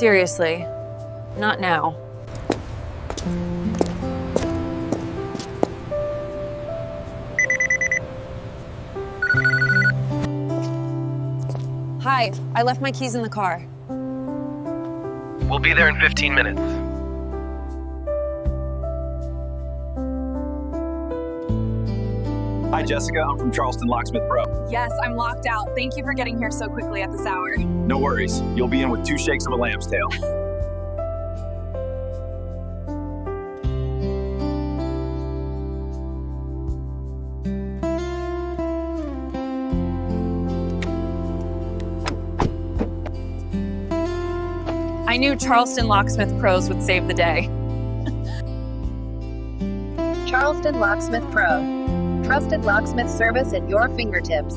Seriously, not now. Hi, I left my keys in the car. We'll be there in 15 minutes. Hi, Jessica. I'm from Charleston Locksmith Pro. Yes, I'm locked out. Thank you for getting here so quickly at this hour. No worries. You'll be in with 2 shakes of a lamb's tail. I knew Charleston Locksmith Pros would save the day. Charleston Locksmith Pro. Trusted locksmith service at your fingertips.